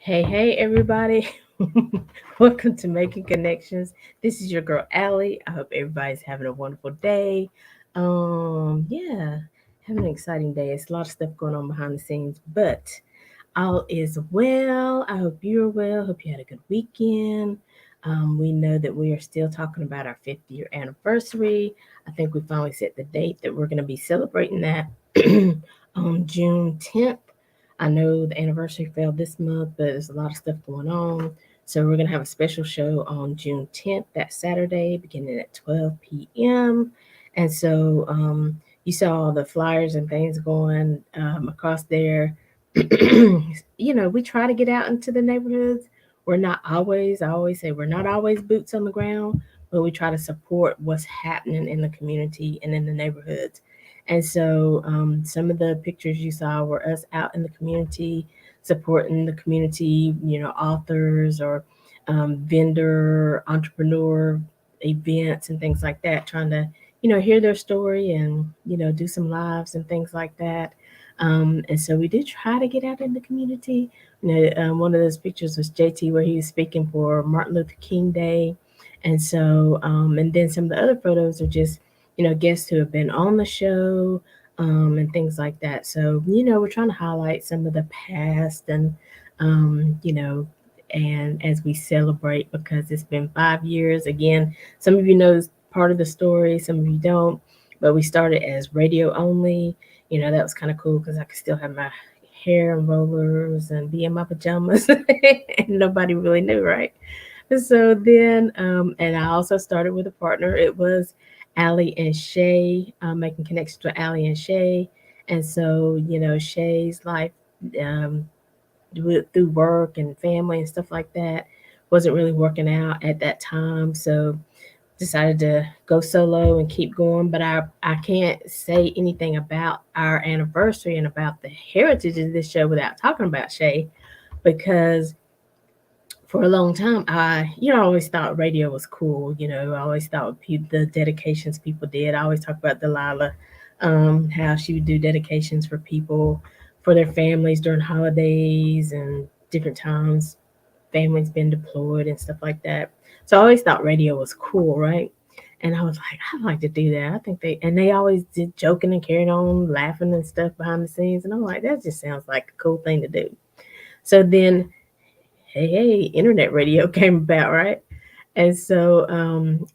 Hey, everybody. Welcome to Making Connections. This is your girl, Aly. I hope everybody's having a wonderful day. Yeah, having an exciting day. It's a lot of stuff going on behind the scenes, but all is well. I hope you're well. Hope you had a good weekend. We know that we are still talking about our 50th year anniversary. I think we finally set the date that we're going to be celebrating that on June 10th. I know the anniversary fell this month, but there's a lot of stuff going on. So we're going to have a special show on June 10th, that Saturday, beginning at 12 p.m. And so you saw all the flyers and things going across there. We try to get out into the neighborhoods. We're not always, I always say, we're not always boots on the ground, but we try to support what's happening in the community and in the neighborhoods. And so some of the pictures you saw were us out in the community, supporting the community, authors or vendor, entrepreneur events and things like that, trying to, hear their story and, do some lives and things like that. And so we did try to get out in the community. One of those pictures was JT where he was speaking for Martin Luther King Day. And so, and then some of the other photos are just, guests who have been on the show and things like that. So, we're trying to highlight some of the past and as we celebrate because it's been 5 years. Again, some of you know part of the story, some of you don't, but we started as radio only. That was kind of cool because I could still have my hair and rollers and be in my pajamas and nobody really knew, right? So then, and I also started with a partner. It was Aly and Shay, making connections with Aly and Shay. And so, Shay's life um, through work and family and stuff like that wasn't really working out at that time. So decided to go solo and keep going. But I can't say anything about our anniversary and about the heritage of this show without talking about Shay because for a long time, I always thought radio was cool. I always thought the dedications people did. I always talk about Delilah, how she would do dedications for people, for their families during holidays and different times. Families been deployed and stuff like that. So I always thought radio was cool, right? And I was like, I'd like to do that. I think they always did joking and carrying on, laughing and stuff behind the scenes. And I'm like, that just sounds like a cool thing to do. So then hey, internet radio came about, right? And so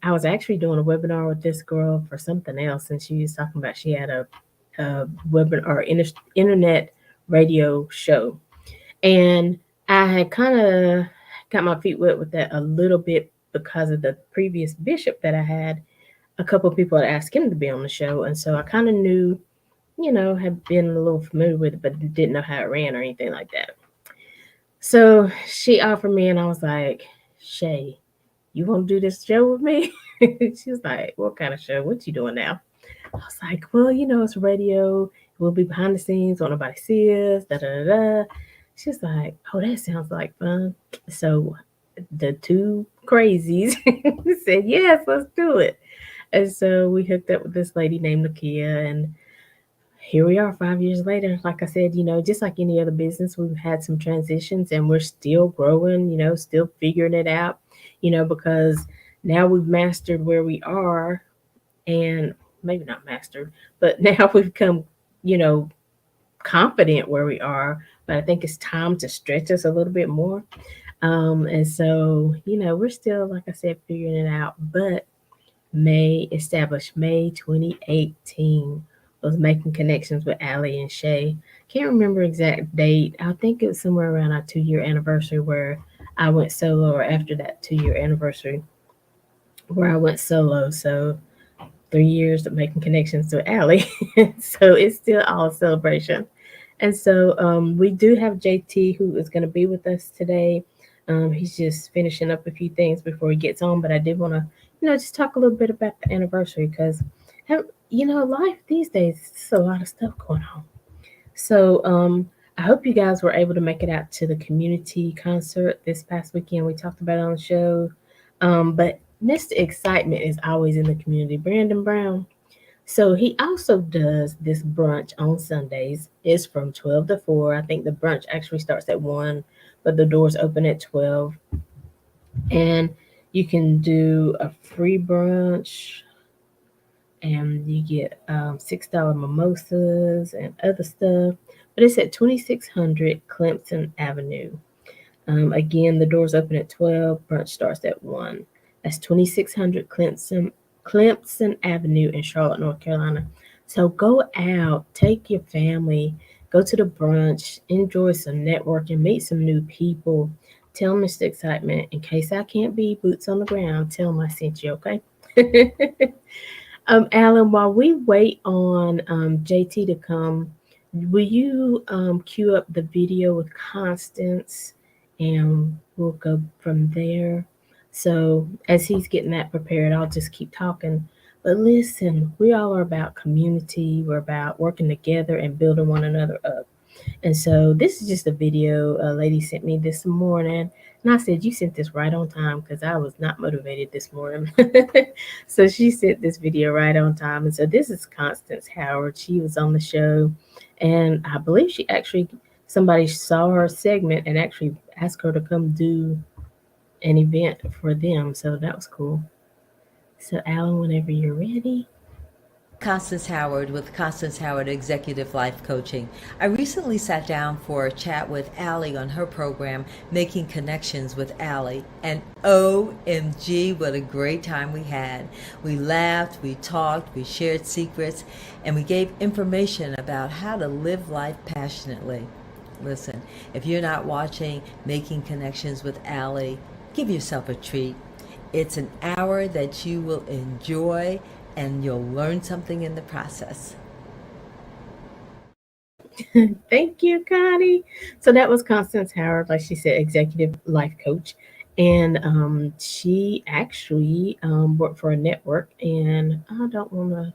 I was actually doing a webinar with this girl for something else, and she was talking about she had a webinar or internet radio show, and I had kind of got my feet wet with that a little bit because of the previous bishop that I had. A couple of people had asked him to be on the show, and so I kind of knew, had been a little familiar with it, but didn't know how it ran or anything like that. So she offered me, and I was like, Shay, you want to do this show with me? She was like, what kind of show? What you doing now? I was like, well, it's radio. We'll be behind the scenes. Won't nobody see us. Da da da da. She's like, oh, that sounds like fun. So the two crazies said, yes, let's do it. And so we hooked up with this lady named Nakia, and here we are 5 years later. Like I said, just like any other business, we've had some transitions and we're still growing, still figuring it out, because now we've mastered where we are and maybe not mastered, but now we've come, you know, confident where we are. But I think it's time to stretch us a little bit more. And so, we're still, like I said, figuring it out. But May 2018 was making connections with Aly and Shay. Can't remember exact date. I think it was somewhere around our 2 year anniversary where I went solo, or after that 2 year anniversary where I went solo. So 3 years of making connections with Aly. So it's still all celebration. And so we do have JT who is going to be with us today. He's just finishing up a few things before he gets on, but I did want to, just talk a little bit about the anniversary because, life these days, is a lot of stuff going on. So I hope you guys were able to make it out to the community concert this past weekend. We talked about it on the show. But Mr. Excitement is always in the community. Brandon Brown. So he also does this brunch on Sundays. It's from 12 to 4. I think the brunch actually starts at 1, but the doors open at 12. And you can do a free brunch, and you get $6 mimosas and other stuff. But it's at 2600 Clemson Avenue. Again, the doors open at 12, brunch starts at 1. That's 2600 Clemson Avenue in Charlotte, North Carolina. So go out, take your family, go to the brunch, enjoy some networking, meet some new people. Tell them it's the excitement. In case I can't be boots on the ground, tell them I sent you, okay? Alan, while we wait on JT to come, will you cue up the video with Constance, and we'll go from there? So as he's getting that prepared, I'll just keep talking. But listen, we all are about community. We're about working together and building one another up. And so this is just a video a lady sent me this morning. And I said, you sent this right on time because I was not motivated this morning. So she sent this video right on time. And so this is Constance Howard. She was on the show. And I believe she actually, somebody saw her segment and actually asked her to come do an event for them. So that was cool. So Alan, whenever you're ready. Constance Howard with Constance Howard Executive Life Coaching. I recently sat down for a chat with Aly on her program, Making Connections with Aly. And OMG, what a great time we had. We laughed, we talked, we shared secrets, and we gave information about how to live life passionately. Listen, if you're not watching Making Connections with Aly, give yourself a treat. It's an hour that you will enjoy, and you'll learn something in the process. Thank you, Connie. So that was Constance Howard, like she said, executive life coach. And she actually worked for a network, and I want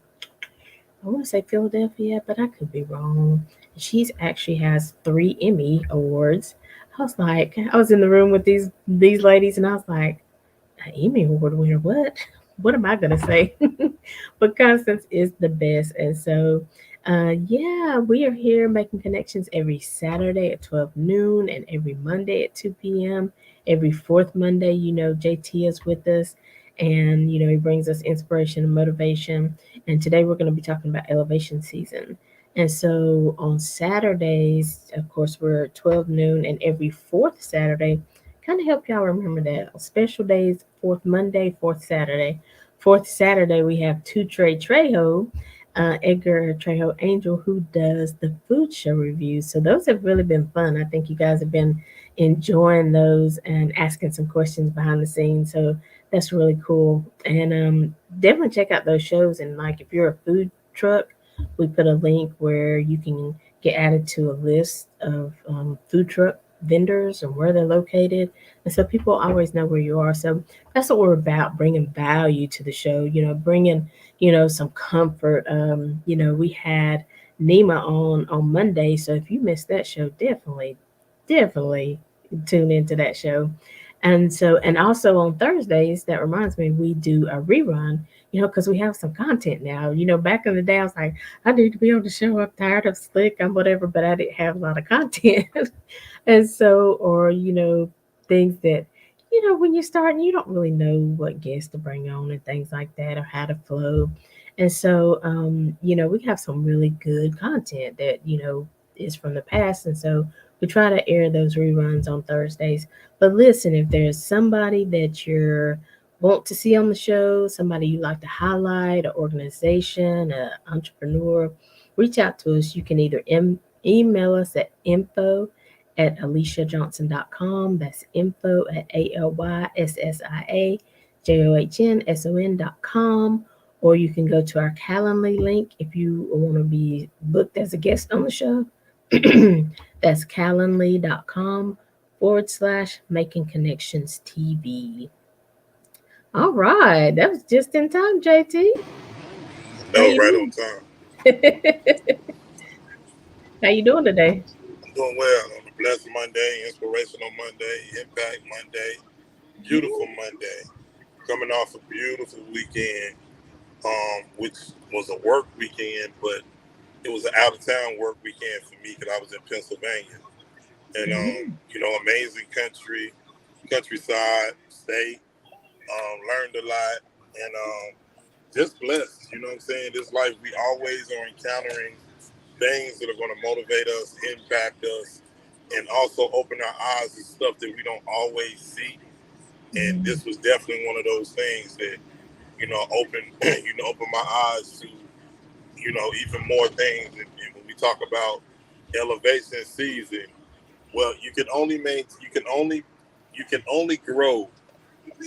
to say Philadelphia, but I could be wrong. She's actually has 3 Emmy Awards. I was in the room with these ladies, and I was like, an Emmy Award winner, what? What am I gonna say? But Constance is the best, and so yeah, we are here making connections every Saturday at 12 noon and every Monday at 2 p.m. Every fourth Monday, JT is with us, and he brings us inspiration and motivation. And today we're going to be talking about elevation season. And so on Saturdays, of course, we're at 12 noon, and every fourth Saturday, kind of help y'all remember that. Special days, fourth Monday, fourth Saturday. Fourth Saturday, we have Two Trey Trejo, Edgar Trejo Angel, who does the food show reviews. So those have really been fun. I think you guys have been enjoying those and asking some questions behind the scenes. So that's really cool. And definitely check out those shows. And like if you're a food truck, we put a link where you can get added to a list of food truck vendors and where they're located. And so people always know where you are. So that's what we're about, bringing value to the show, bringing, some comfort. We had Nima on Monday. So if you missed that show, definitely tune into that show. And so, and also on Thursdays, that reminds me, we do a rerun, because we have some content now. Back in the day, I was like, I need to be on the show. I'm tired of slick, I'm whatever, but I didn't have a lot of content. And so, or, things that, when you're starting, you don't really know what guests to bring on and things like that or how to flow. And so, we have some really good content that, is from the past. And so we try to air those reruns on Thursdays. But listen, if there's somebody that you're want to see on the show, somebody you like to highlight, an organization, an entrepreneur, reach out to us. You can either email us at info@alysiajohnson.com. That's info at ALYSSIAJOHNSON.com. Or you can go to our Calendly link if you want to be booked as a guest on the show. That's calendly.com/making connections TV. All right, that was just in time, JT. That How was you right on doing? time. How you doing today? I'm doing well on a blessed Monday, inspirational Monday, impact Monday, beautiful Monday. Coming off a beautiful weekend, which was a work weekend, but it was an out of town work weekend for me because I was in Pennsylvania. and Mhm. amazing countryside state. Learned a lot, and just blessed. You know what I'm saying? This life, we always are encountering things that are going to motivate us, impact us, and also open our eyes to stuff that we don't always see. And Mhm. this was definitely one of those things that open open my eyes to even more things. And when we talk about elevation season, well, you can only grow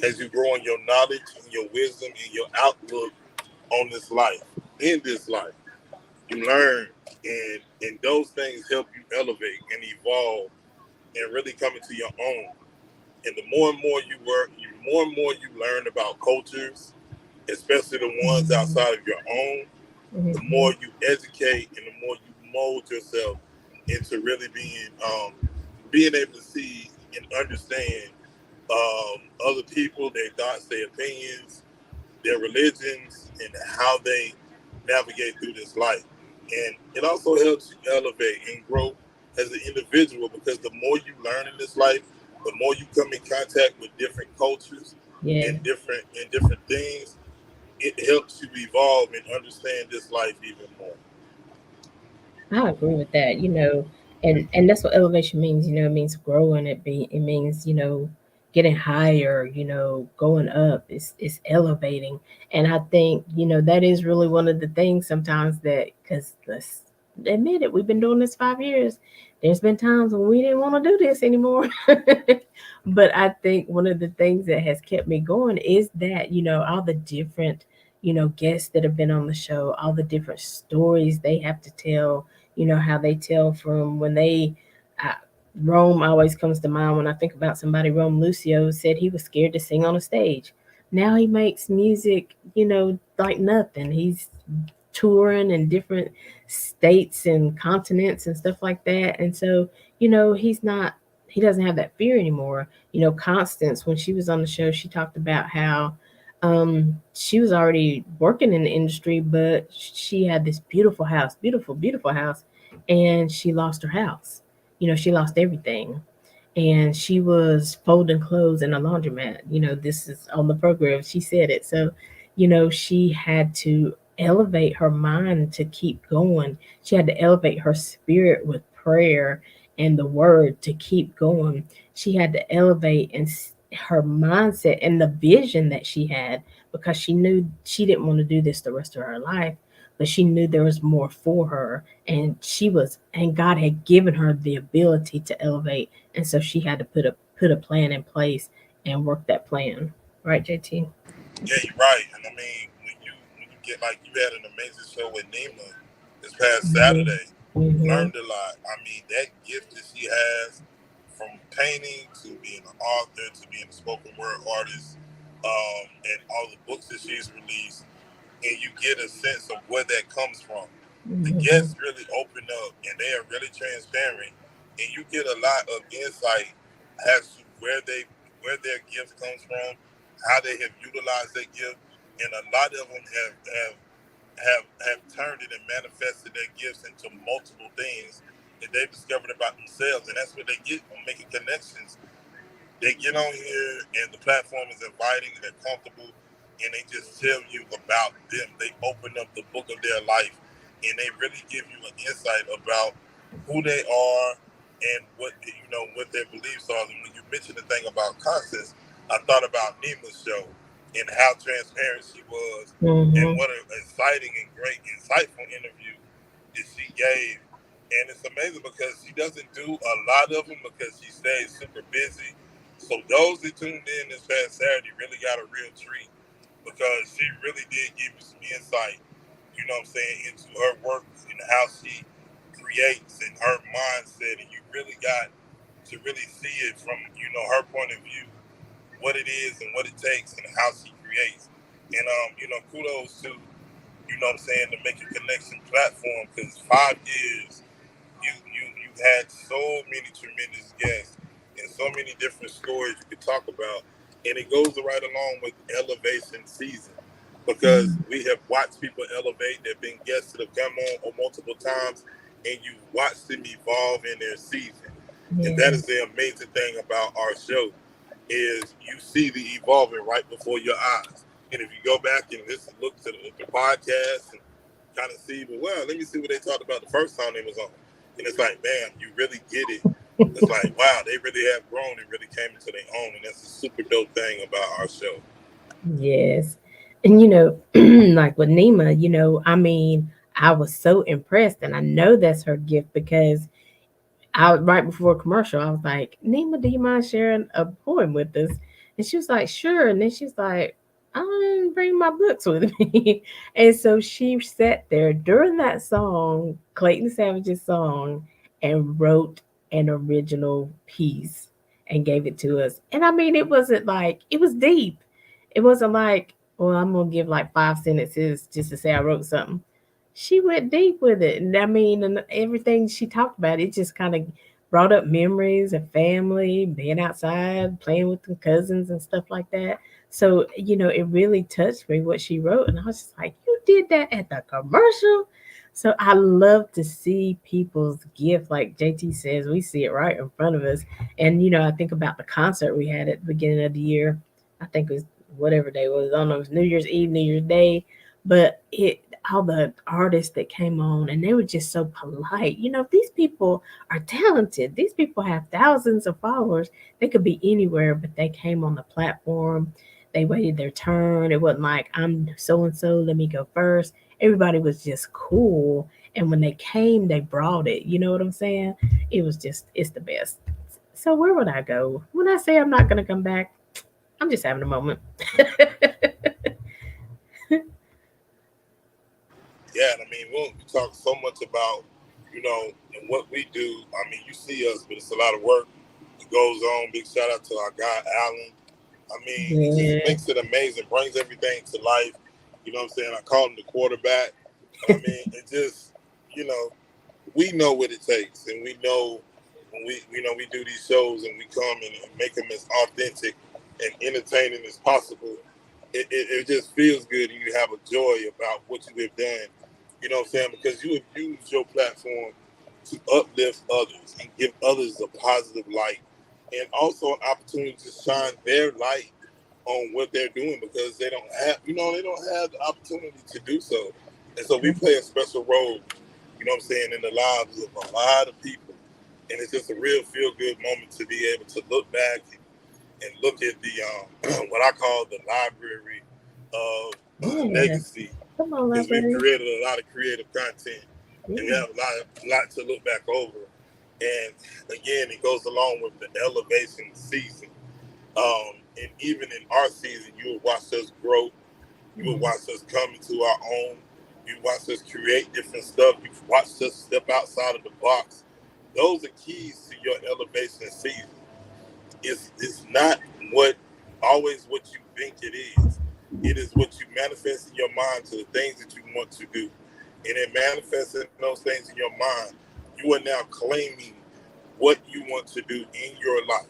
as you grow in your knowledge and your wisdom and your outlook on this life. In this life, you learn, and those things help you elevate and evolve and really come into your own. And the more and more you work, the more and more you learn about cultures, especially the ones Mhm. outside of your own, the more Mhm. you educate and the more you mold yourself into really being able to see and understand other people, their thoughts, their opinions, their religions, and how they navigate through this life. And it also helps you elevate and grow as an individual, because the more you learn in this life, the more you come in contact with different cultures Yeah. and different things, it helps you evolve and understand this life even more. I agree with that, and that's what elevation means, it means growing, it means, getting higher, going up, it's elevating. And I think, that is really one of the things sometimes that, because let's admit it, we've been doing this 5 years. There's been times when we didn't want to do this anymore. But I think one of the things that has kept me going is that, all the different, guests that have been on the show, all the different stories they have to tell, how they tell from when they uh, Rome always comes to mind when I think about somebody. Rome Lucio said he was scared to sing on a stage. Now he makes music, like nothing. He's touring in different states and continents and stuff like that. And so, he doesn't have that fear anymore. Constance, when she was on the show, she talked about how she was already working in the industry, but she had this beautiful house, beautiful, beautiful house, and she lost her house. She lost everything, and she was folding clothes in a laundromat. This is on the program. She said it. So, she had to elevate her mind to keep going. She had to elevate her spirit with prayer and the word to keep going. She had to elevate her mindset and the vision that she had, because she knew she didn't want to do this the rest of her life, but she knew there was more for her, and God had given her the ability to elevate, and so she had to put a plan in place and work that plan. Right, JT? Yeah, you're right. And I mean, when you get, like, you had an amazing show with Nima this past Mhm. Saturday. Mhm. Learned a lot. I mean, that gift that she has, from painting to being an author to being a spoken word artist, and all the books that she's released, and you get a sense of where that comes from. The Mhm. guests really open up and they are really transparent, and you get a lot of insight as to where their gift comes from, how they have utilized their gift, and a lot of them have turned it and manifested their gifts into multiple things that they've discovered about themselves, and that's what they get from making connections. They get on here and the platform is inviting, they're comfortable, and they just tell you about them. They open up the book of their life, and they really give you an insight about who they are and what their beliefs are. And when you mentioned the thing about Constance, I thought about Nima's show and how transparent she was, and Mhm. what an exciting and great, insightful interview that she gave. And it's amazing because she doesn't do a lot of them because she stays super busy. So those that tuned in this past Saturday really got a real treat, because she really did give you some insight, into her work and how she creates and her mindset. And you really got to really see it from, her point of view, what it is and what it takes and how she creates. And, kudos to, the Make a Connection platform, because 5 years, you've had so many tremendous guests and so many different stories you could talk about, and it goes right along with elevation season, because Mhm. we have watched people elevate. There've been guests that have come on multiple times, and you've watched them evolve in their season. And Yeah. that is the amazing thing about our show is you see the evolving right before your eyes. And if you go back and listen, look to the podcast and kind of see, well, let me see what they talked about the first time they was on. And it's like, man, you really get it. It's like, wow, they really have grown and really came into their own. And that's a super dope thing about our show. Yes. And like with Nima, I mean, I was so impressed, and I know that's her gift because I right before a commercial, I was like, Nima, do you mind sharing a poem with us? And she was like, sure. And then she's like, I don't bring my books with me. And so she sat there during that song, Clayton Savage's song, and wrote an original piece and gave it to us. And I mean, it wasn't like, it was deep. It wasn't like, well, I'm going to give like 5 sentences just to say I wrote something. She went deep with it. And I mean, and everything she talked about, it just kind of brought up memories of family, being outside, playing with the cousins and stuff like that. So, it really touched me what she wrote. And I was just like, you did that at the commercial? So I love to see people's gift. Like JT says, we see it right in front of us. And, I think about the concert we had at the beginning of the year. I think it was whatever day it was. I don't know, it was New Year's Eve, New Year's Day. But all the artists that came on, and they were just so polite. These people are talented. These people have thousands of followers. They could be anywhere, but they came on the platform. They waited their turn. It wasn't like, I'm so and so, let me go first. Everybody was just cool. And when they came, they brought it. You know what I'm saying? It's the best. So, where would I go? When I say I'm not going to come back, I'm just having a moment. Yeah, and I mean, we talk so much about, and what we do. I mean, you see us, but it's a lot of work that goes on. Big shout out to our guy, Alan. I mean, he just Yeah. makes it amazing, brings everything to life. You know what I'm saying? I call him the quarterback. I mean, it just, you know, we know what it takes, and we know when we do these shows and we come and make them as authentic and entertaining as possible. It just feels good, and you have a joy about what you have done. You know what I'm saying? Because you have used your platform to uplift others and give others a positive light, and also an opportunity to shine their light on what they're doing because they don't have the opportunity to do so. And so we play a special role, you know what I'm saying, in the lives of a lot of people. And it's just a real feel good moment to be able to look back and look at the what I call the library of Yeah. legacy Come on, because we've library. created a lot of creative content and we Yeah. have a lot to look back over. And again, it goes along with the elevation season. And even in our season, you will watch us grow. You will watch us come into our own. You watch us create different stuff. You watch us step outside of the box. Those are keys to your elevation season. It's not what always what you think it is. It is what you manifest in your mind to the things that you want to do. And in manifesting those things in your mind, you are now claiming what you want to do in your life.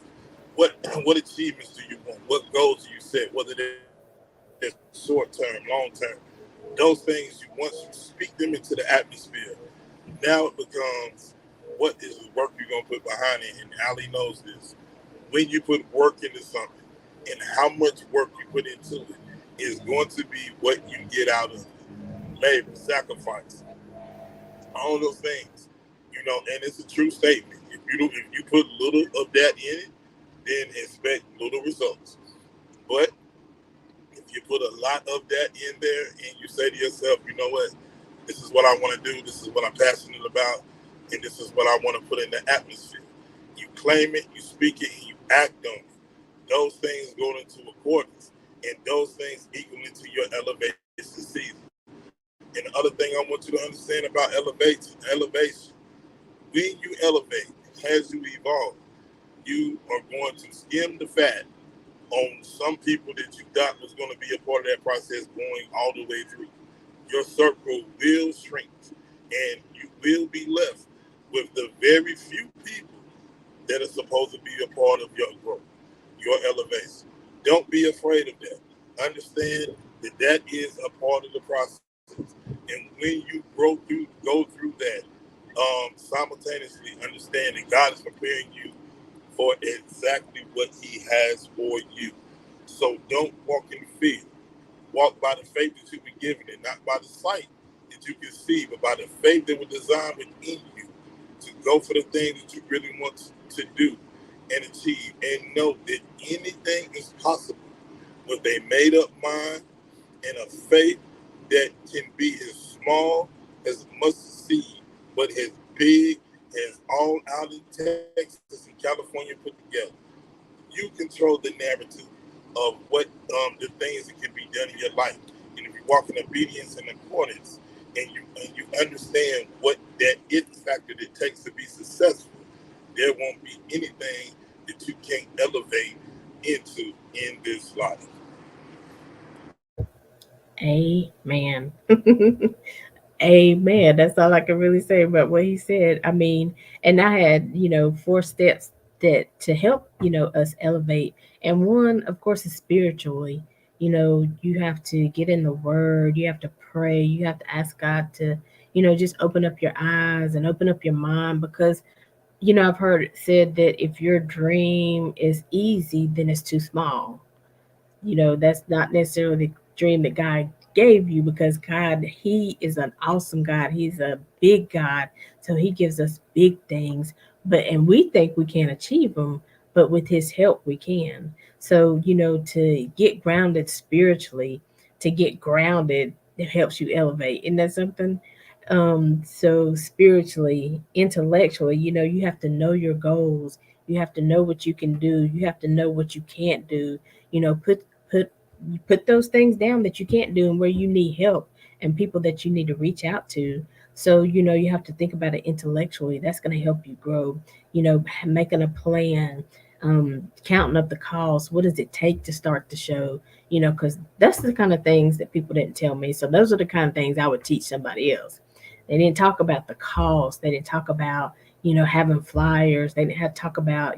What achievements do you want? What goals do you set? Whether they're short term, long term. Those things once you speak them into the atmosphere, now it becomes what is the work you're gonna put behind it. And Ali knows this. When you put work into something and how much work you put into it is going to be what you get out of it. Labor, sacrifice, all those things. And it's a true statement. If you put little of that in it, then expect little results. But if you put a lot of that in there and you say to yourself, you know what, this is what I want to do, this is what I'm passionate about, and this is what I want to put in the atmosphere. You claim it, you speak it, and you act on it. Those things go into accordance, and those things equal into your elevation season. And the other thing I want you to understand about elevation, when you elevate, as you evolve, you are going to skim the fat on some people that you thought was going to be a part of that process going all the way through. Your circle will shrink and you will be left with the very few people that are supposed to be a part of your growth, your elevation. Don't be afraid of that. Understand that that is a part of the process. And when you go through that, simultaneously understand that God is preparing you for exactly what He has for you. So don't walk in fear. Walk by the faith that you've been given, and not by the sight that you can see, but by the faith that was designed within you to go for the things that you really want to do and achieve. And know that anything is possible with a made up mind and a faith that can be as small as a mustard seed, but as big as all out in Texas and California put together. You control the narrative of what the things that can be done in your life. And if you walk in obedience and accordance, and you understand what that it factor that takes to be successful, there won't be anything that you can't elevate into in this life. Amen. Amen. That's all I can really say about what he said. I mean, and I had, 4 steps that to help, us elevate. And one, of course, is spiritually. You have to get in the word, you have to pray, you have to ask God to, just open up your eyes and open up your mind because, I've heard it said that if your dream is easy, then it's too small. That's not necessarily the dream that God gave you because God, He is an awesome God. He's a big God. So He gives us big things, and we think we can't achieve them, but with His help, we can. So, to get grounded spiritually, to get grounded, it helps you elevate. Isn't that something? So spiritually, intellectually, you have to know your goals. You have to know what you can do. You have to know what you can't do. Put put those things down that you can't do and where you need help and people that you need to reach out to. So you have to think about it intellectually. That's going to help you grow. Making a plan, counting up the costs. What does it take to start the show? Because that's the kind of things that people didn't tell me. So those are the kind of things I would teach somebody else. They didn't talk about the cost. They didn't talk about having flyers. They didn't have to talk about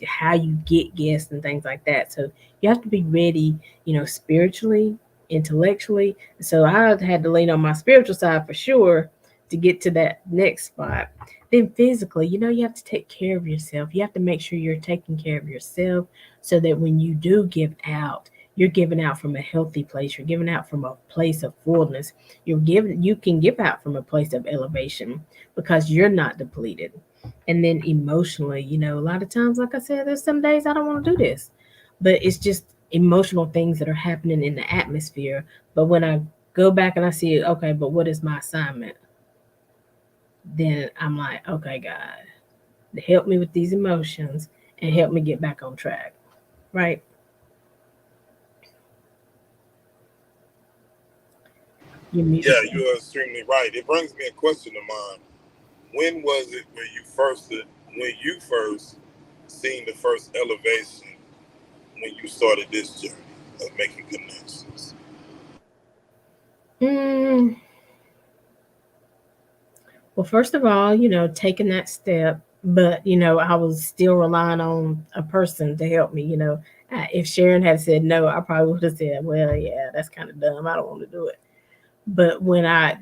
how you get guests and things like that. So you have to be ready, spiritually, intellectually. So I had to lean on my spiritual side for sure to get to that next spot. Then physically, you have to take care of yourself. You have to make sure you're taking care of yourself so that when you do give out, you're giving out from a healthy place. You're giving out from a place of fullness. You can give out from a place of elevation because you're not depleted. And then emotionally, a lot of times, like I said, there's some days I don't want to do this, but it's just emotional things that are happening in the atmosphere. But when I go back and I see, okay, but what is my assignment? Then I'm like, okay, God, help me with these emotions and help me get back on track. Right? You muted Yeah, me. you are extremely right. It brings me a question to mind. When was it when you first seen the first elevation when you started this journey of making connections? Mm, well, first of all, taking that step, but I was still relying on a person to help me. If Sharon had said no, I probably would have said, "Well, yeah, that's kind of dumb. I don't want to do it." But when I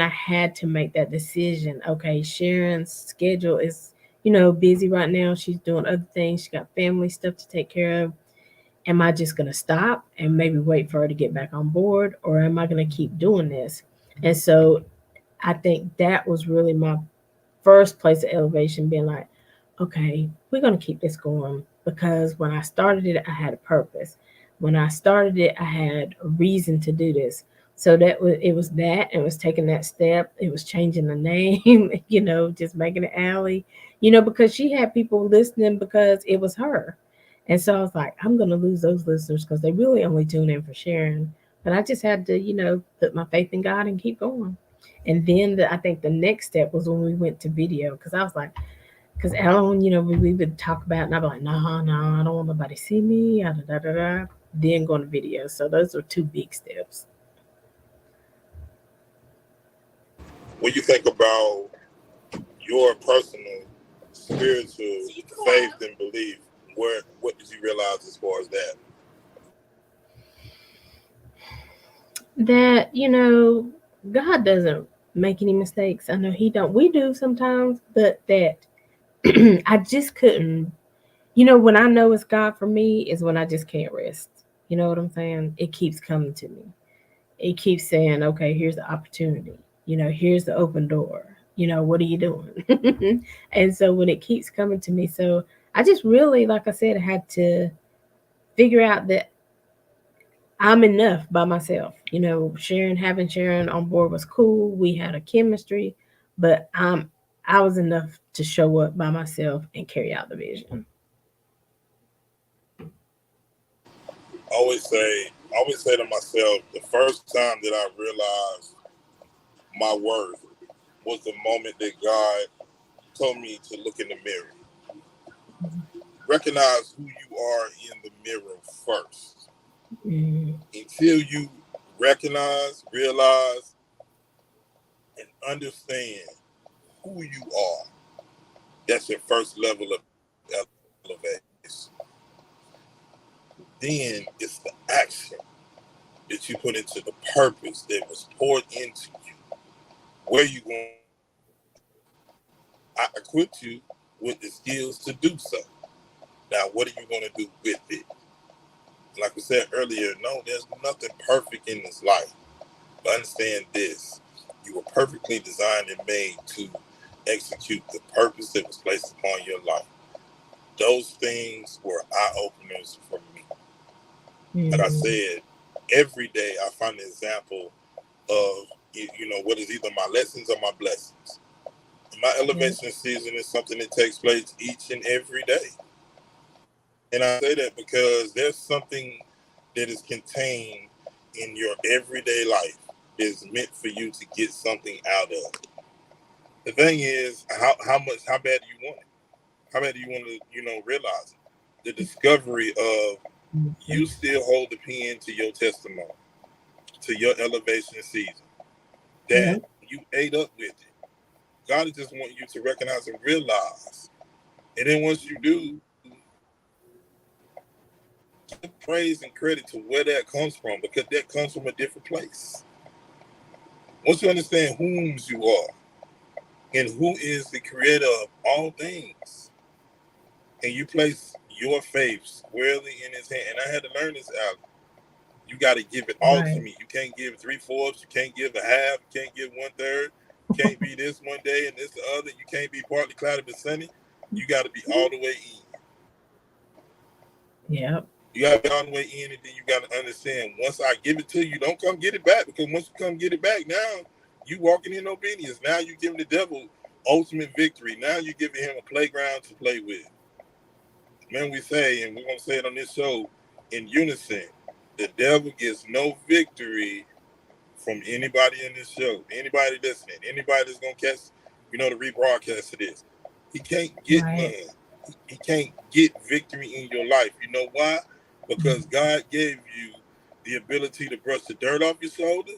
had to make that decision, okay, Sharon's schedule is busy right now. She's doing other things. She got family stuff to take care of. Am I just going to stop and maybe wait for her to get back on board, or am I going to keep doing this? And so I think that was really my first place of elevation, being like, okay, we're going to keep this going because when I started it, I had a purpose. When I started it, I had a reason to do this. So it was that, it was taking that step, it was changing the name, just making it Aly, because she had people listening because it was her. And so I was like, I'm gonna lose those listeners because they really only tune in for sharing. But I just had to, put my faith in God and keep going. And then I think the next step was when we went to video because I was like, because Alan, we would talk about, it, and I'd be like, no, no, I don't want nobody to see me, da, da, da, da. Then going to video. So those are two big steps. When you think about your personal spiritual faith and belief, what did you realize as far as that? That, God doesn't make any mistakes. I know He don't. We do sometimes, but that I just couldn't. When I know it's God for me is when I just can't rest. You know what I'm saying? It keeps coming to me. It keeps saying, okay, here's the opportunity. Here's the open door. What are you doing? And so when it keeps coming to me, so I just really, like I said, had to figure out that I'm enough by myself. Having Sharon on board was cool. We had a chemistry, but I was enough to show up by myself and carry out the vision. I always say to myself, the first time that I realized my worth was the moment that God told me to look in the mirror. Recognize who you are in the mirror first. Mm, Until you recognize, realize, and understand who you are, that's your first level of elevation. Then it's the action that you put into the purpose that was poured into you. Where you going? I equipped you with the skills to do so. Now, what are you going to do with it? Like we said earlier, no, there's nothing perfect in this life. But understand this: you were perfectly designed and made to execute the purpose that was placed upon your life. Those things were eye openers for me. Like I mm, said, every day I find an example of what is either my lessons or my blessings. My yeah, elevation season is something that takes place each and every day. And I say that because there's something that is contained in your everyday life that is meant for you to get something out of. The thing is, how bad do you want it? How bad do you want to, realize it? The discovery of mhm, you still hold the pen to your testimony, to your elevation season, that yeah, you ate up with it. God just wants you to recognize and realize. And then once you do, give praise and credit to where that comes from, because that comes from a different place. Once you understand whom's you are and who is the creator of all things, and you place your faith squarely in his hand, and I had to learn this out. You got to give it all to right. me. You can't give 3/4. You can't give a half. You can't give 1/3. You can't be this one day and this the other. You can't be partly cloudy but sunny. You got to be all the way in. Yep. You got to be all the way in, and then you got to understand. Once I give it to you, don't come get it back, because once you come get it back, now you walking in obedience. Now you giving the devil ultimate victory. Now you giving him a playground to play with. Man, we say, and we're gonna say it on this show in unison: the devil gets no victory from anybody in this show, anybody listening, anybody that's gonna catch, the rebroadcast of this. He can't get Right. none. He can't get victory in your life. You know why? Because God gave you the ability to brush the dirt off your shoulder,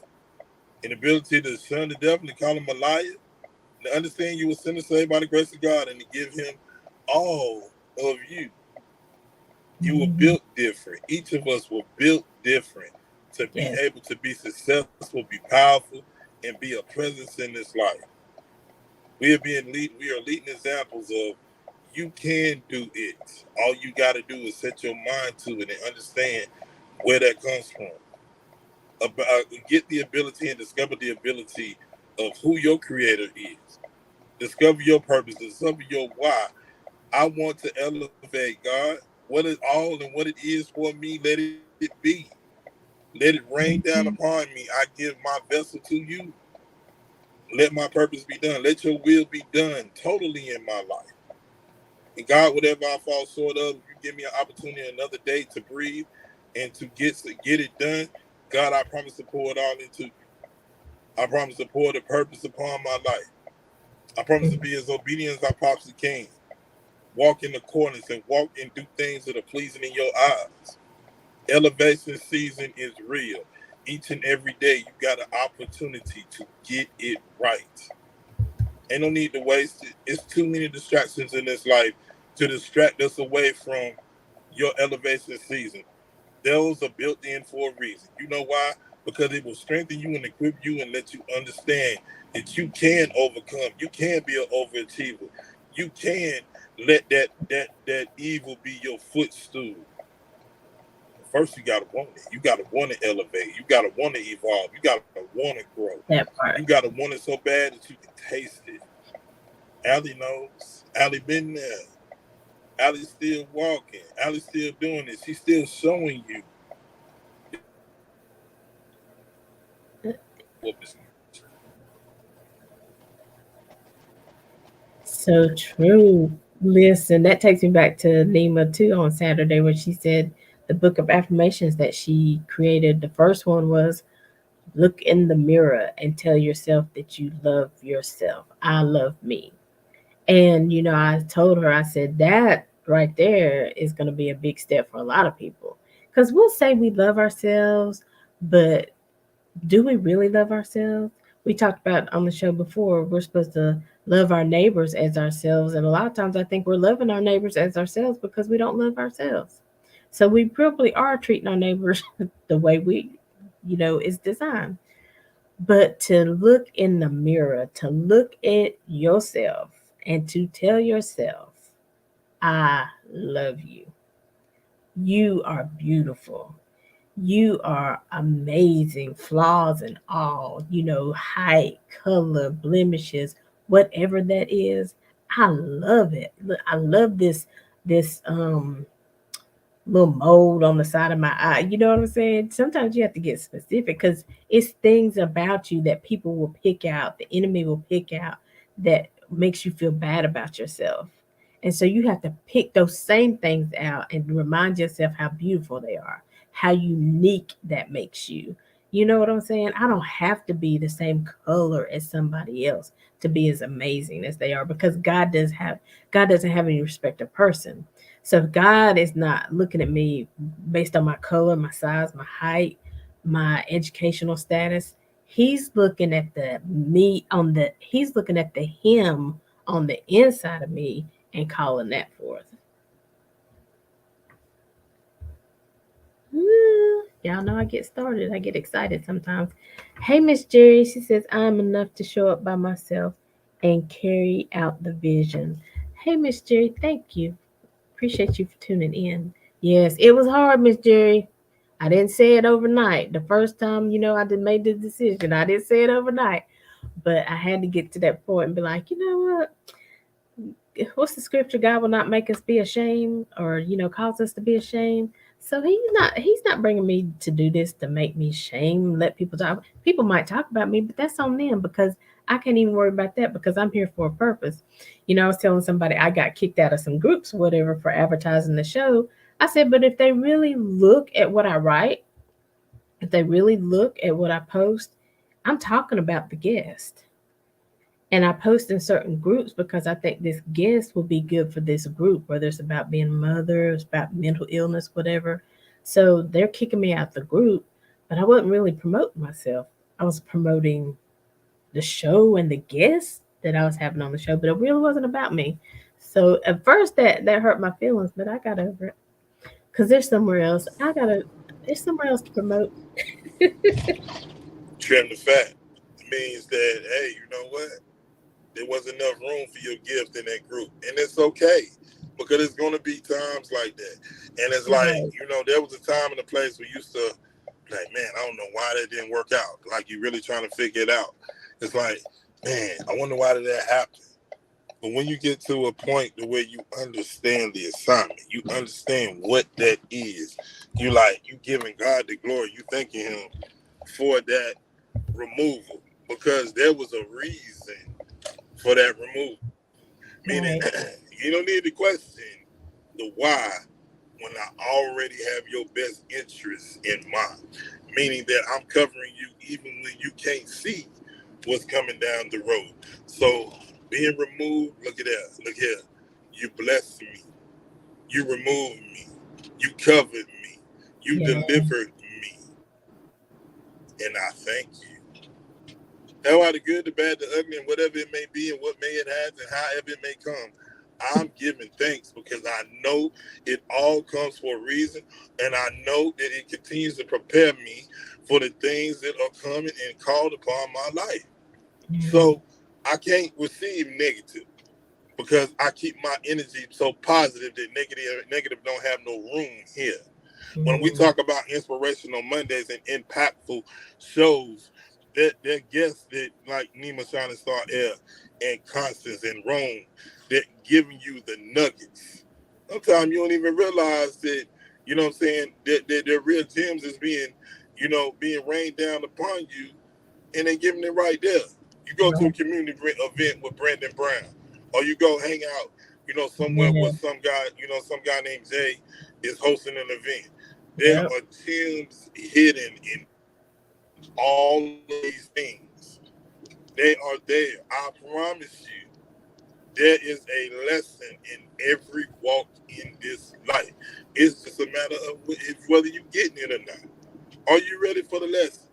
and the ability to shun the devil and call him a liar, and to understand you were sinner saved by the grace of God, and to give him all of you. You were Mhm. built different. Each of us were built different to be Yes. able to be successful, be powerful, and be a presence in this life. We are leading examples of you can do it. All you got to do is set your mind to it and understand where that comes from. Get the ability and discover the ability of who your creator is. Discover your purpose. Discover your why. I want to elevate, God. What is all and what it is for me, let it be. Let it rain down Mhm. upon me. I give my vessel to you. Let my purpose be done. Let your will be done totally in my life. And God, whatever I fall short of, you give me an opportunity another day to breathe and to get it done. God, I promise to pour it all into you. I promise to pour the purpose upon my life. I promise to be as obedient as I possibly can. Walk in the corners and walk and do things that are pleasing in your eyes. Elevation season is real. Each and every day, you got an opportunity to get it right. Ain't no need to waste it. It's too many distractions in this life to distract us away from your elevation season. Those are built in for a reason. You know why? Because it will strengthen you and equip you and let you understand that you can overcome. You can be an overachiever. You can let that evil be your footstool. First, you gotta want it. You gotta want to elevate. You gotta want to evolve. You gotta want to grow. That You part. gotta want it so bad that you can taste it. Aly knows. Aly been there. Aly's still walking. Aly's still doing it. She's still showing you what is. So true. Listen, that takes me back to Nima too on Saturday when she said the book of affirmations that she created. The first one was look in the mirror and tell yourself that you love yourself. I love me. And, I told her, I said, that right there is going to be a big step for a lot of people. Because we'll say we love ourselves, but do we really love ourselves? We talked about on the show before, we're supposed to love our neighbors as ourselves. And a lot of times I think we're loving our neighbors as ourselves because we don't love ourselves. So we probably are treating our neighbors the way is designed. But to look in the mirror, to look at yourself and to tell yourself, I love you. You are beautiful. You are amazing, flaws and all, height, color, blemishes, whatever that is. I love it. I love this little mold on the side of my eye. You know what I'm saying? Sometimes you have to get specific because it's things about you that people will pick out, the enemy will pick out that makes you feel bad about yourself. And so you have to pick those same things out and remind yourself how beautiful they are, how unique that makes you. You know what I'm saying? I don't have to be the same color as somebody else to be as amazing as they are because God doesn't have any respect of person. So if God is not looking at me based on my color, my size, my height, my educational status. He's looking at he's looking at the him on the inside of me and calling that forth. Y'all know I get started. I get excited sometimes. Hey, Miss Jerry, she says, I'm enough to show up by myself and carry out the vision. Hey, Miss Jerry, thank you. Appreciate you for tuning in. Yes, it was hard, Miss Jerry. I didn't say it overnight. The first time, I did made the decision. I didn't say it overnight. But I had to get to that point and be like, you know what? What's the scripture? God will not make us be ashamed or, cause us to be ashamed. So he's not bringing me to do this to make me shame, let people talk. People might talk about me, but that's on them because I can't even worry about that because I'm here for a purpose. I was telling somebody I got kicked out of some groups or whatever for advertising the show. I said, but if they really look at what I write, if they really look at what I post, I'm talking about the guest. And I post in certain groups because I think this guest will be good for this group, whether it's about being a mother, it's about mental illness, whatever. So they're kicking me out the group, but I wasn't really promoting myself. I was promoting the show and the guests that I was having on the show, but it really wasn't about me. So at first that hurt my feelings, but I got over it because there's somewhere else. There's somewhere else to promote. Trim the fat means that, hey, you know what? There wasn't enough room for your gift in that group. And it's okay because it's going to be times like that. And it's like, Right. there was a time and a place where you used to, like, man, I don't know why that didn't work out. Like, you're really trying to figure it out. It's like, man, I wonder why did that happen? But when you get to a point to where you understand the assignment, you understand what that is, you giving God the glory, you thanking him for that removal because there was a reason for that removal. Meaning, Right. you don't need to question the why when I already have your best interests in mind. Meaning that I'm covering you even when you can't see what's coming down the road. So being removed, look at that. Look here. You blessed me. You removed me. You covered me. You Yeah. delivered me. And I thank you. How are the good, the bad, the ugly, and whatever it may be, and what may it has, and however it may come. I'm giving thanks because I know it all comes for a reason, and I know that it continues to prepare me for the things that are coming and called upon my life. Yeah. So I can't receive negative. because I keep my energy so positive that negative don't have no room here. When we Mm, talk about inspirational Mondays and impactful shows, they're guests that like Nima Shining Star Air and Constance and Rome that giving you the nuggets. Sometimes you don't even realize that, you know what I'm saying, that their real gems is being, being rained down upon you, and they giving it right there. You go to a right. community event with Brandon Brown, or you go hang out, somewhere Yeah. with some guy named Jay is hosting an event. There Yep. are gems hidden in all of these things. They are there. I promise you. There is a lesson in every walk in this life. It's just a matter of whether you getting it or not. Are you ready for the lesson?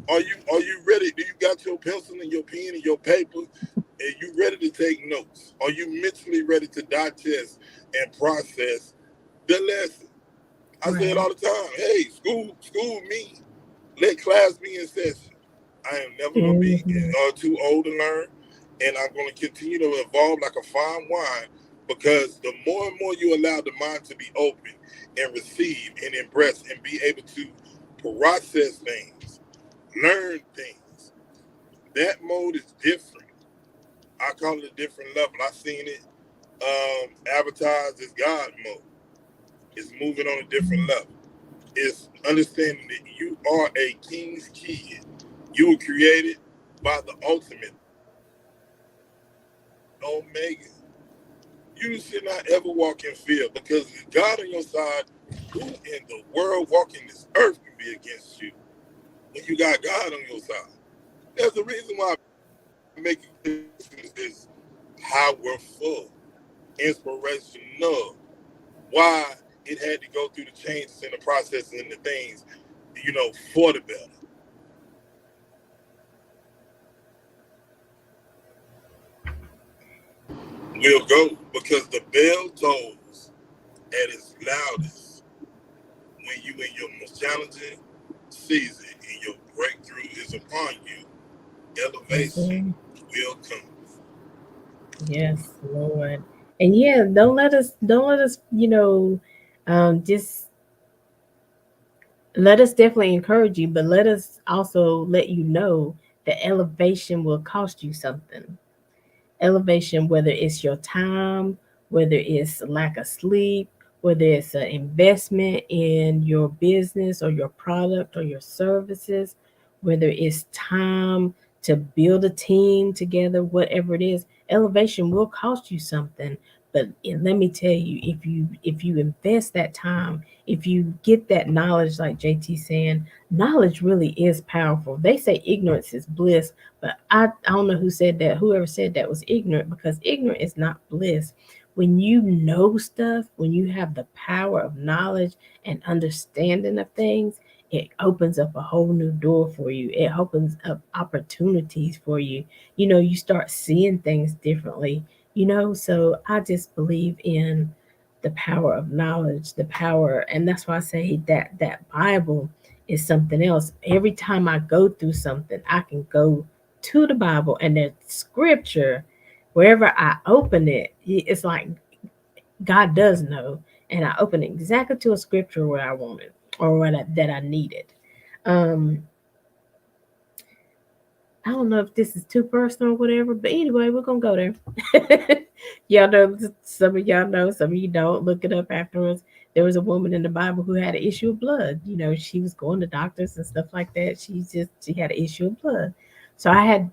Are you ready? Do you got your pencil and your pen and your paper? And you ready to take notes? Are you mentally ready to digest and process the lesson? I say it Right. all the time. Hey, school me. Let class be in session. I am never gonna be Hmm. too old to learn, and I'm gonna continue to evolve like a fine wine. Because the more and more you allow the mind to be open and receive and embrace and be able to process things, learn things, that mode is different. I call it a different level. I seen it advertised as God mode. It's moving on a different level. It's understanding that you are a king's kid. You were created by the ultimate Omega. You should not ever walk in fear, because with God on your side, who in the world walking this earth can be against you when you got God on your side? There's a reason why I make it is powerful, inspirational. Why it had to go through the changes and the processes and the things, for the better. Will go because the bell tolls at its loudest when you in your most challenging season and your breakthrough is upon you. Elevation Hmm. will come. Yes, Lord. And yeah, don't let us, just let us definitely encourage you, but let us also let you know that elevation will cost you something. Elevation, whether it's your time, whether it's lack of sleep, whether it's an investment in your business or your product or your services, whether it's time to build a team together, whatever it is, elevation will cost you something. But let me tell you, if you invest that time, if you get that knowledge, like JT saying, knowledge really is powerful. They say ignorance is bliss, but I don't know who said that. Whoever said that was ignorant, because ignorant is not bliss. When you know stuff, when you have the power of knowledge and understanding of things, it opens up a whole new door for you. It opens up opportunities for you. You start seeing things differently. So I just believe in the power of knowledge, the power, and that's why I say that Bible is something else. Every time I go through something, I can go to the Bible, and the scripture, wherever I open it, it's like God does know, and I open it exactly to a scripture where I want it, or that I need it. Um, I don't know if this is too personal or whatever, but anyway, we're gonna go there. Y'all know, some of y'all know, some of you don't. Look it up afterwards. There was a woman in the Bible who had an issue of blood. She was going to doctors and stuff like that. She had an issue of blood. So I had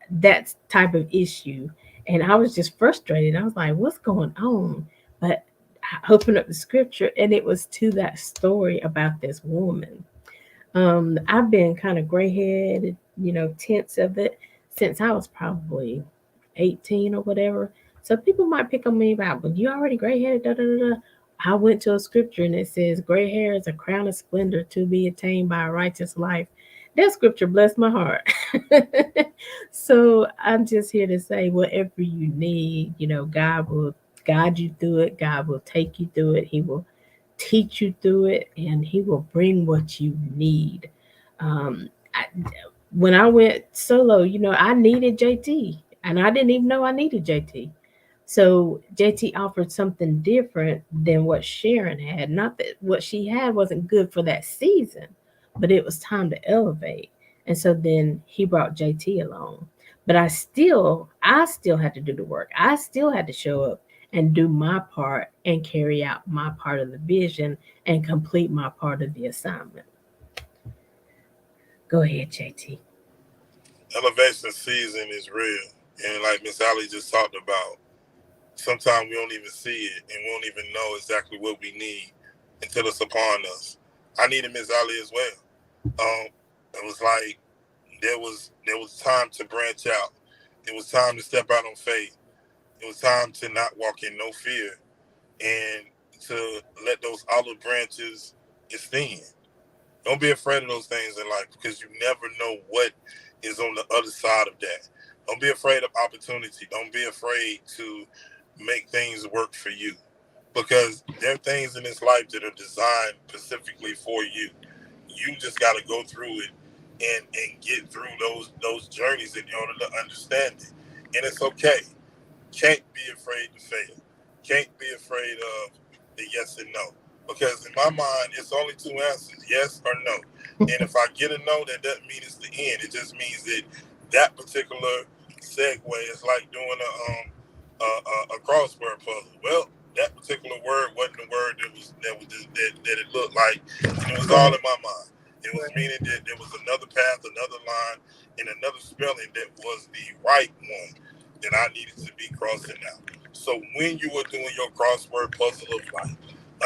that type of issue, and I was just frustrated. I was like, "What's going on?" But I opened up the scripture, and it was to that story about this woman. I've been kind of gray headed, tense of it since I was probably 18 or whatever. So people might pick on me about, but you already gray headed, da da da da. I went to a scripture and it says, "Gray hair is a crown of splendor to be attained by a righteous life." That scripture blessed my heart. So I'm just here to say, whatever you need, God will guide you through it. God will take you through it. He will teach you through it, and He will bring what you need. I, when I went solo, I needed JT, and I didn't even know I needed JT. So JT offered something different than what Sharon had. Not that what she had wasn't good for that season, but it was time to elevate. And so then he brought JT along. But I still had to do the work. I still had to show up and do my part and carry out my part of the vision and complete my part of the assignment. Go ahead, JT. Elevation season is real. And like Miss Aly just talked about, sometimes we don't even see it and we don't even know exactly what we need until it's upon us. I needed Miss Aly as well. It was like there was time to branch out. It was time to step out on faith. It was time to not walk in no fear and to let those olive branches extend. Don't be afraid of those things in life because you never know what is on the other side of that. Don't be afraid of opportunity. Don't be afraid to make things work for you because there are things in this life that are designed specifically for you. You just got to go through it and get through those journeys in order to understand it. And it's okay. Can't be afraid to fail. Can't be afraid of the yes and no. Because in my mind, it's only two answers, yes or no. And if I get a no, that doesn't mean it's the end. It just means that that particular segue is like doing a crossword puzzle. Well, that particular word wasn't the word that it looked like. And it was all Right. in my mind. It was meaning that there was another path, another line, and another spelling that was the right one that I needed to be crossing out. So when you are doing your crossword puzzle of life,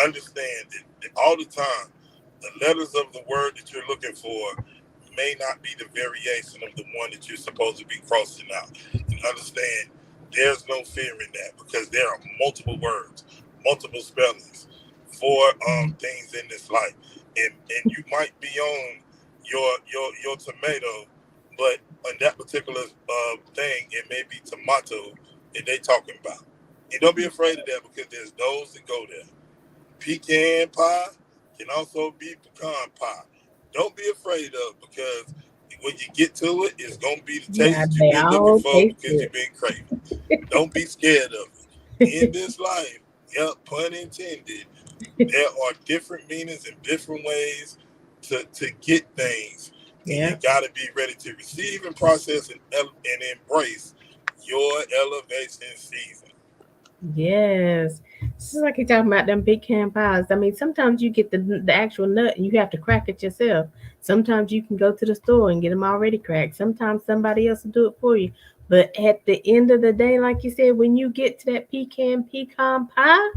understand that all the time, the letters of the word that you're looking for may not be the variation of the one that you're supposed to be crossing out. And understand there's no fear in that because there are multiple words, multiple spellings for things in this life. And you might be on your tomato, but on that particular thing, it may be tomato that they talking about. And don't be afraid of that because there's those that go there. Pecan pie can also be pecan pie. Don't be afraid of it because when you get to it, it's gonna be the taste Yeah, that you've they been looking all for taste because good. you've been craving. Don't be scared of it. In this life, yep, pun intended, there are different meanings and different ways to get things, and you Yeah. got to be ready to receive and process and embrace your elevation season. Yes. It's just like you're talking about them big can pies. I mean, sometimes you get the actual nut and you have to crack it yourself. Sometimes you can go to the store and get them already cracked. Sometimes somebody else will do it for you. But at the end of the day, like you said, when you get to that pecan pie,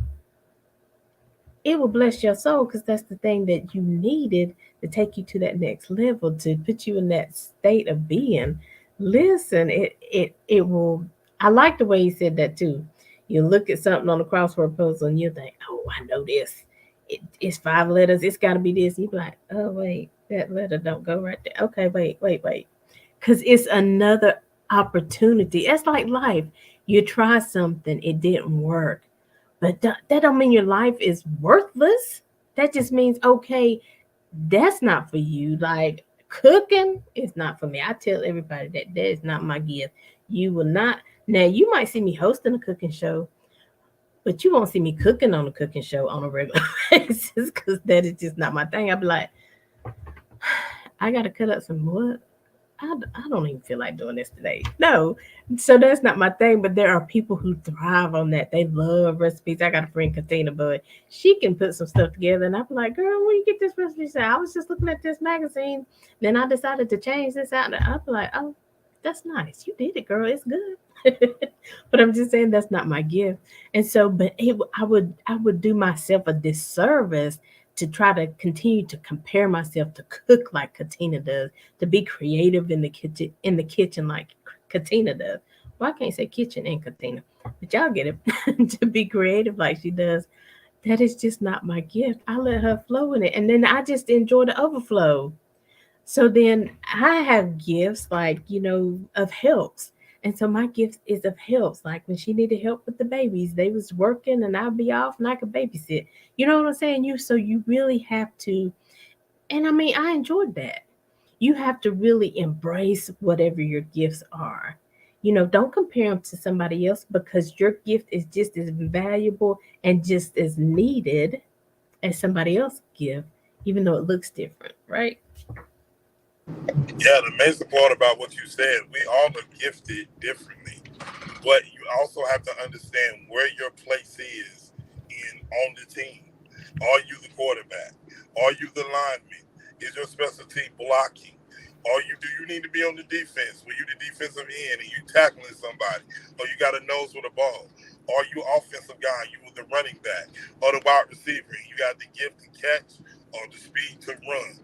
it will bless your soul because that's the thing that you needed to take you to that next level, to put you in that state of being. Listen, it will. I like the way you said that too. You look at something on the crossword puzzle and you think, oh, I know this. It's 5 letters. It's got to be this. You be like, oh wait, that letter don't go right there. Okay, wait, because it's another opportunity. It's like life. You try something, it didn't work, but that don't mean your life is worthless. That just means okay, that's not for you. Like cooking is not for me. I tell everybody that that is not my gift. You will not. Now you might see me hosting a cooking show, but you won't see me cooking on a cooking show on a regular basis because that is just not my thing. I'll be like, I gotta cut up some wood. I don't even feel like doing this today. No. So that's not my thing, but there are people who thrive on that. They love recipes. I got a friend, Katina, but she can put some stuff together. And I'm like, girl, where you get this recipe? She said, I was just looking at this magazine. Then I decided to change this out. And I'm like, oh, that's nice. You did it, girl. It's good. But I'm just saying that's not my gift. And so, but I would do myself a disservice to try to continue to compare myself to cook like Katina does, to be creative in the kitchen like Katina does. Well, I can't say kitchen and Katina, but y'all get it. To be creative like she does, that is just not my gift. I let her flow in it, and then I just enjoy the overflow. So then I have gifts like, of helps. And so my gift is of helps. Like when she needed help with the babies, they was working and I'd be off and I could babysit. You know what I'm saying? So you really have to, and I mean I enjoyed that. You have to really embrace whatever your gifts are. Don't compare them to somebody else because your gift is just as valuable and just as needed as somebody else's gift, even though it looks different, right? Yeah, the amazing part about what you said, we all are gifted differently, but you also have to understand where your place is in on the team. Are you the quarterback? Are you the lineman? Is your specialty blocking? Do you need to be on the defense? Were you the defensive end and you tackling somebody? Or you got a nose with a ball? Are you offensive guy? You were the running back or the wide receiver? You got the gift to catch or the speed to run.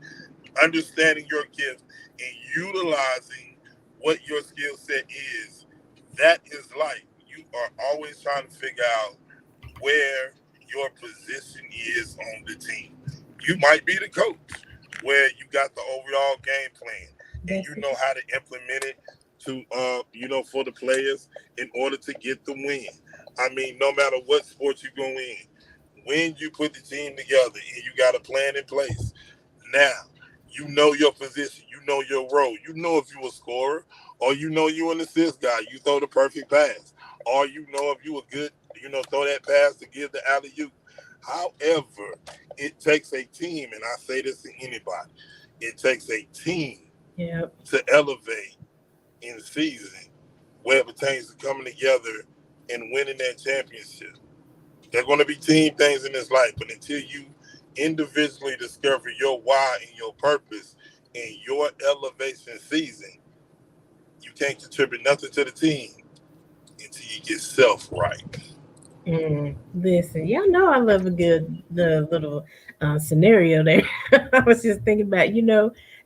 Understanding your gift and utilizing what your skill set is, that is life. You are always trying to figure out where your position is on the team. You might be the coach where you got the overall game plan and That's you it. know how to implement it to for the players in order to get the win. I mean, no matter what sport you go in, when you put the team together and you got a plan in place, now you know your position, you know your role, you know if you a scorer or you know you an assist guy, you throw the perfect pass, or you know if you a good, throw that pass to give the alley oop. However, it takes a team, and I say this to anybody, it takes a team Yep. to elevate in season where it pertains to coming together and winning that championship. There are going to be team things in this life, but until you individually discover your why and your purpose in your elevation season, you can't contribute nothing to the team until you get self right. Listen, y'all know I love a good the little scenario there. I was just thinking about,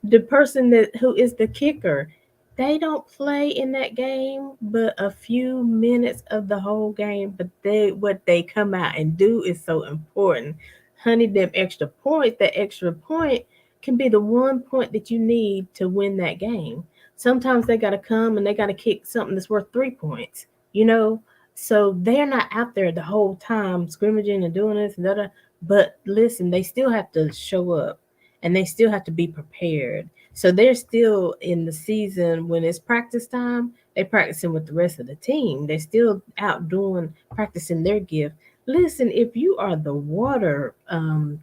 the person that who is the kicker. They don't play in that game, but a few minutes of the whole game. But what they come out and do is so important. Honey, them extra point, that extra point can be the one point that you need to win that game. Sometimes they got to come and they got to kick something that's worth 3 points. You know, so they're not out there the whole time scrimmaging and doing this and that. But listen, they still have to show up and they still have to be prepared. So they're still in the season when it's practice time, they practicing with the rest of the team. They're still out doing practicing their gift. Listen, if you are the water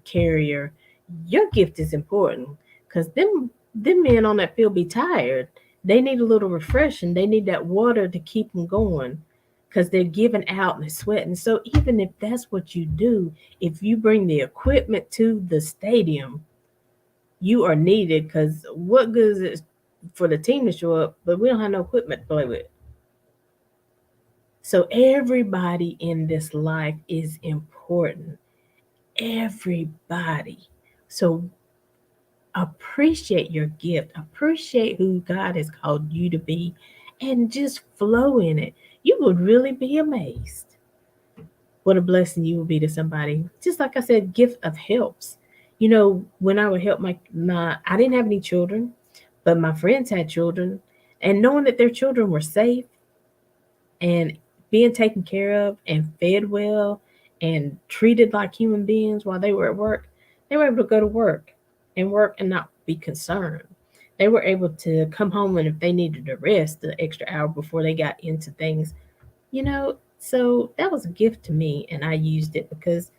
carrier, your gift is important because them men on that field be tired. They need a little refreshing. They need that water to keep them going because they're giving out and they're sweating. So even if that's what you do, if you bring the equipment to the stadium, you are needed because what good is it for the team to show up, but we don't have no equipment to play with? So everybody in this life is important. Everybody. So appreciate your gift, appreciate who God has called you to be, and just flow in it. You would really be amazed what a blessing you will be to somebody. Just like I said, gift of helps. When I would help my I didn't have any children, but my friends had children, and knowing that their children were safe and being taken care of and fed well and treated like human beings while they were at work, they were able to go to work and not be concerned. They were able to come home and if they needed to rest the extra hour before they got into things, so that was a gift to me and I used it because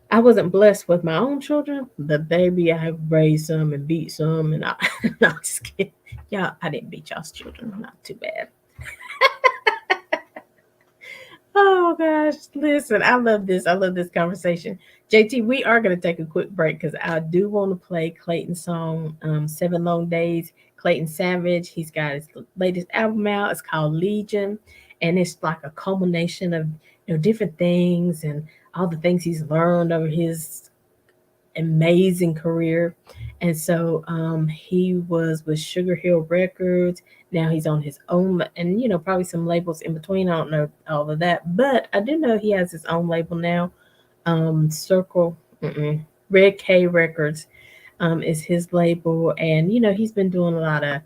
I wasn't blessed with my own children, but baby, I have raised some and beat some, and no, I'm just kidding. Y'all, I didn't beat y'all's children. Not too bad. Oh gosh, listen, I love this. I love this conversation. JT, we are going to take a quick break because I do want to play Clayton's song, 7 Long Days. Clayton Savage, he's got his latest album out. It's called Legion, and it's like a culmination of different things and all the things he's learned over his amazing career. And so he was with Sugar Hill Records. Now he's on his own, and probably some labels in between. I don't know all of that, but I do know he has his own label now. Circle, Red K Records is his label, and he's been doing a lot of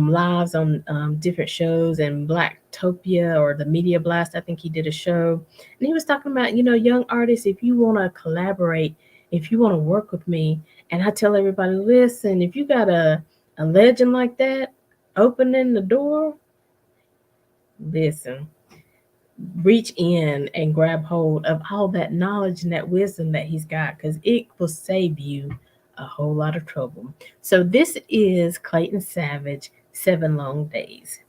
lives on different shows and Blacktopia or the Media Blast. I think he did a show, and he was talking about young artists. If you want to collaborate, if you want to work with me, and I tell everybody, listen, if you got a legend like that opening the door, Listen, reach in and grab hold of all that knowledge and that wisdom that he's got because it will save you a whole lot of trouble. So, this is Clayton Savage, 7 Long Days.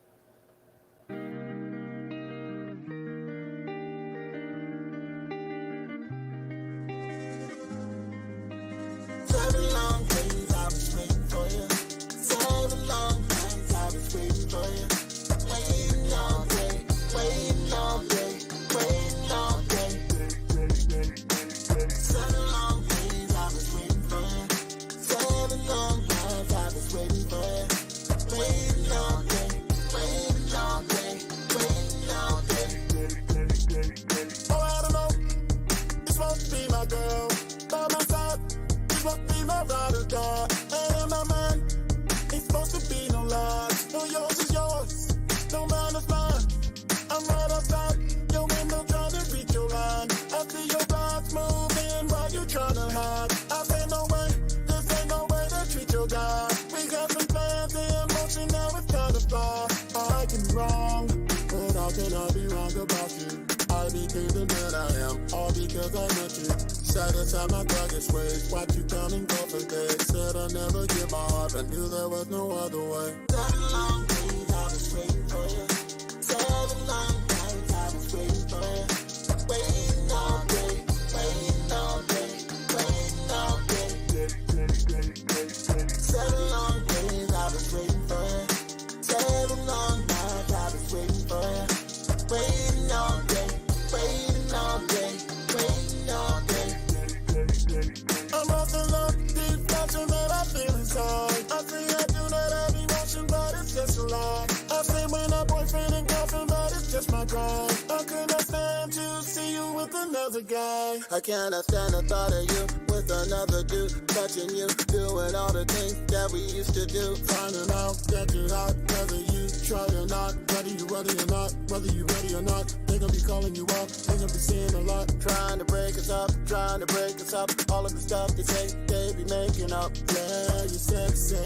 I cannot stand the thought of you with another dude touching you, doing all the things that we used to do. Finding out that you're hot, whether you try or not, whether you ready or not, whether you ready or not. They gonna be calling you up, they gonna be seeing a lot, trying to break us up, trying to break us up. All of the stuff they say they be making up. Yeah, you're sexy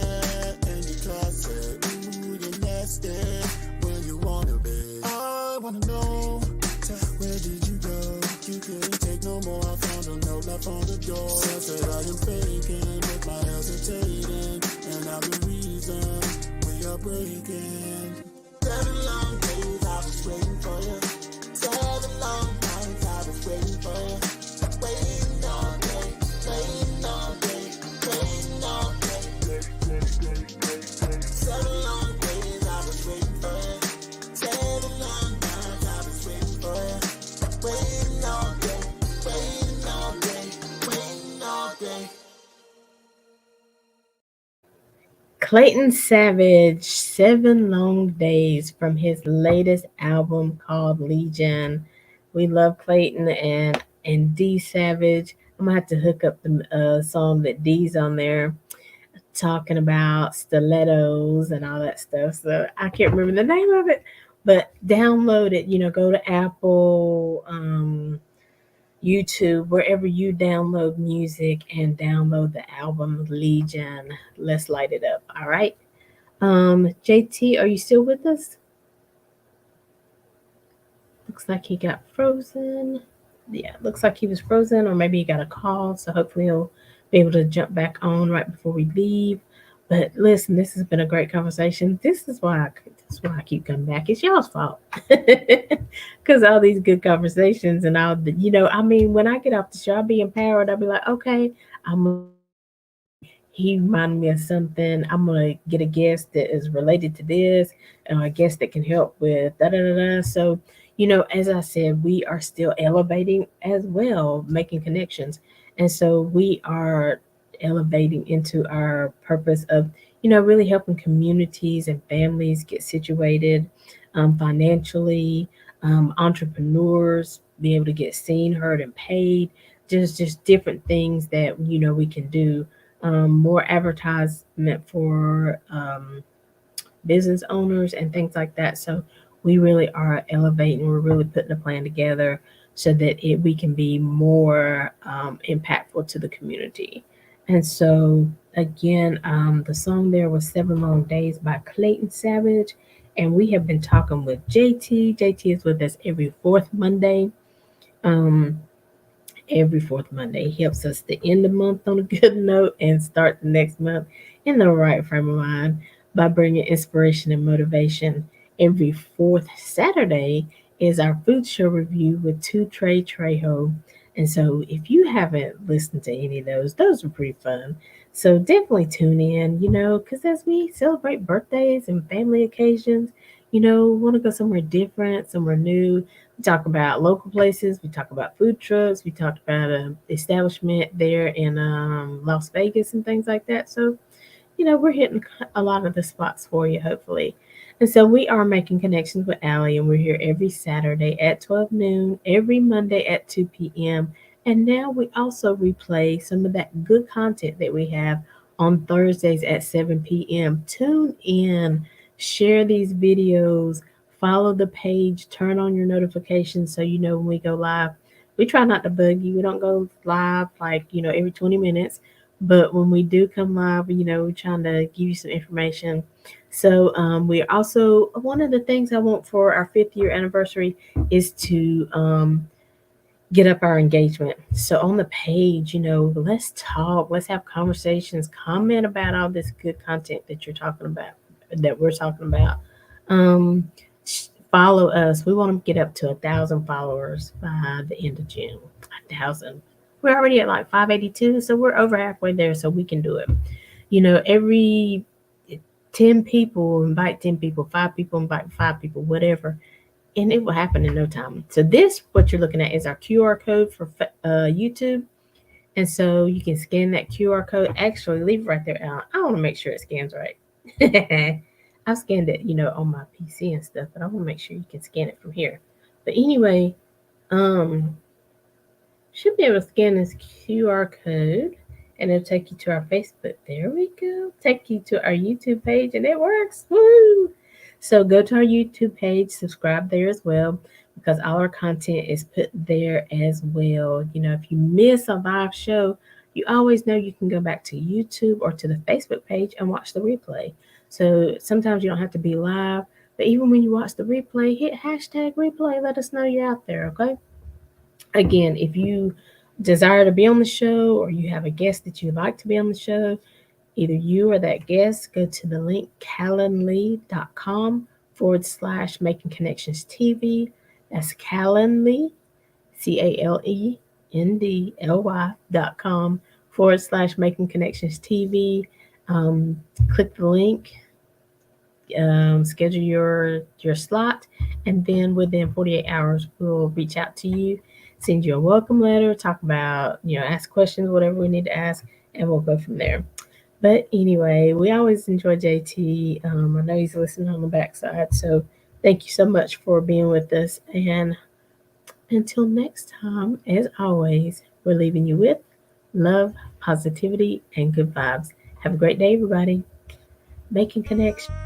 and you're classy, ooh, you're nasty when you wanna be. I wanna know, where did you go? You couldn't take no more. I found a note left on the door. Says that I am faking with my hesitating, and I'm the reason we are breaking. 7 long days I was waiting for you. 7 long nights I was waiting for you. Waiting all day, waiting all day, waiting all day. 7 long days I was waiting for you. 7 long nights I was waiting for you. Waiting all day, waiting all day, waiting all day. Clayton Savage, 7 Long Days from his latest album called Legion. We love Clayton and D Savage. I'm gonna have to hook up the song that D's on there talking about stilettos and all that stuff. So I can't remember the name of it, but download it. Go to Apple, YouTube, wherever you download music, and download the album Legion. Let's light it up. All right. JT, are you still with us? Looks like he got frozen. Yeah, looks like he was frozen, or maybe he got a call. So hopefully he'll be able to jump back on right before we leave. But listen, this has been a great conversation. This is why I keep coming back. It's y'all's fault, because all these good conversations and all the, I mean, when I get off the show, I'll be empowered. I'll be like, okay, I'm gonna he reminded me of something. I'm gonna get a guest that is related to this, and a guest that can help with da da da da. So, as I said, we are still elevating as well, making connections, and so we are elevating into our purpose of, really helping communities and families get situated, financially, entrepreneurs be able to get seen, heard, and paid. Just different things that we can do, more advertisement for business owners and things like that. So we really are elevating. We're really putting a plan together so that we can be more impactful to the community. And so again, the song there was 7 Long Days by Clayton Savage. And we have been talking with JT. JT is with us Um, every fourth Monday. He helps us to end the month on a good note and start the next month in the right frame of mind by bringing inspiration and motivation. Every fourth Saturday is our food show review with Two Trey Trejo. And so, if you haven't listened to any of those are pretty fun. So, definitely tune in, because as we celebrate birthdays and family occasions, want to go somewhere different, somewhere new. We talk about local places. We talk about food trucks. We talked about an establishment there in Las Vegas and things like that. So, we're hitting a lot of the spots for you, hopefully. And so we are making connections with Allie, and we're here every Saturday at 12 noon, every Monday at 2 p.m. And now we also replay some of that good content that we have on Thursdays at 7 p.m. Tune in, share these videos, follow the page, turn on your notifications so you know when we go live. We try not to bug you. We don't go live like, every 20 minutes. But when we do come live, we're trying to give you some information. So we also, one of the things I want for our 5th year anniversary is to get up our engagement. So on the page, let's talk, let's have conversations, comment about all this good content that you're talking about, that we're talking about. Um, Follow us. We want to get up to 1,000 followers by the end of June. 1,000. We're already at like 582, so we're over halfway there. So we can do it. Every 10 people invite 10 people, 5 people invite 5 people, whatever, and it will happen in no time. So this, what you're looking at, is our QR code for YouTube, and so you can scan that QR code. Actually, leave it right there. I want to make sure it scans right. I've scanned it, on my PC and stuff, but I want to make sure you can scan it from here. But anyway, um, should be able to scan this QR code and it'll take you to our Facebook. There we go. Take you to our YouTube page and it works. Woo! So go to our YouTube page, subscribe there as well because all our content is put there as well. If you miss a live show, you always know you can go back to YouTube or to the Facebook page and watch the replay. So sometimes you don't have to be live, but even when you watch the replay, hit hashtag replay. Let us know you're out there, okay? Again, if you desire to be on the show or you have a guest that you'd like to be on the show, either you or that guest, go to the link calendly.com/ making connections TV. That's Calendly, CALENDLY.com / making connections TV. Um, Click the link, schedule your slot, and then within 48 hours, we'll reach out to you, send you a welcome letter, talk about, ask questions, whatever we need to ask, and we'll go from there. But anyway, we always enjoy JT. I know he's listening on the backside, so thank you so much for being with us. And until next time, as always, we're leaving you with love, positivity, and good vibes. Have a great day, everybody. Making connections.